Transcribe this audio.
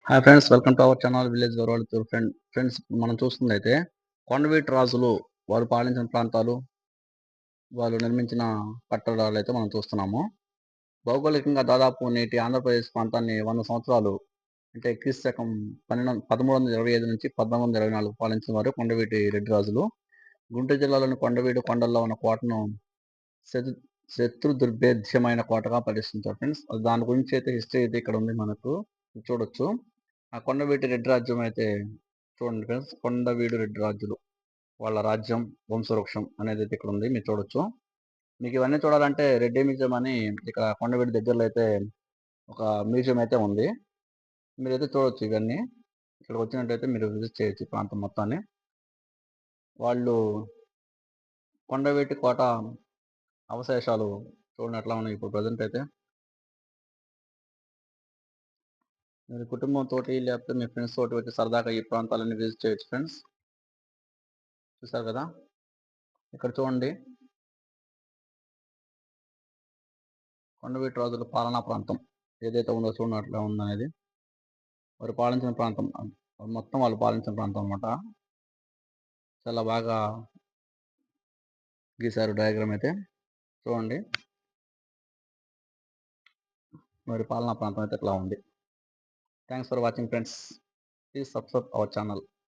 Hi friends, welcome to our channel village world tour. Friends, మనం చూస్తుందైతే కొండవీటి రాజులు వారు పాలించిన ప్రాంతాలు, వాళ్ళు నిర్మించిన కట్టడాలు అయితే మనం చూస్తున్నాము. భౌగోళికంగా దాదాపు నేటి ఆంధ్రప్రదేశ్ ప్రాంతాన్ని 100 సంవత్సరాలు, అంటే క్రీస్తు శకం 1325 నుంచి 1424 పాలించిన వారు కొండవీటి రెడ్డి రాజులు. గుంటూరు జిల్లాలోని కొండవీడు కొండల్లో ఉన్న కోటను శతు శత్రు దుర్భేద్యమైన కోటగా పరిగణిస్తారు ఫ్రెండ్స్. దాని గురించి అయితే హిస్టరీ అయితే ఇక్కడ ఉంది, మనకు చూడొచ్చు. ఆ కొండవీటి రెడ్డి రాజ్యం అయితే చూడండి ఫ్రెండ్స్, కొండవీడు రెడ్డి రాజులు వాళ్ళ రాజ్యం వంశవృక్షం అనేది అయితే ఇక్కడ ఉంది, మీరు చూడొచ్చు. మీకు ఇవన్నీ చూడాలంటే రెడ్డి మ్యూజియం అని ఇక్కడ కొండవీడి దగ్గరలో అయితే ఒక మ్యూజియం అయితే ఉంది, మీరైతే చూడొచ్చు. ఇవన్నీ ఇక్కడికి వచ్చినట్టయితే మీరు విజిట్ చేయొచ్చు ఈ ప్రాంతం మొత్తాన్ని. వాళ్ళు కొండవీటి కోట అవశేషాలు చూడండి ఎట్లా ఉన్నాయి ఇప్పుడు ప్రజెంట్ అయితే. మీరు కుటుంబంతో లేకపోతే మీ ఫ్రెండ్స్ తోటి వచ్చి సరదాగా ఈ ప్రాంతాలన్నీ విజిట్ చేయొచ్చు ఫ్రెండ్స్. చూసారు కదా, ఇక్కడ చూడండి కొండవీటి రాజుల పాలనా ప్రాంతం ఏదైతే ఉందో చూడండి అట్లా ఉందనేది. వారు పాలించిన ప్రాంతం మొత్తం వాళ్ళు పాలించిన ప్రాంతం అన్నమాట. చాలా బాగా గీశారు డయాగ్రామ్ అయితే చూడండి. మరి పాలనా ప్రాంతం అయితే ఇట్లా ఉంది. Thanks for watching friends. Please subscribe our channel.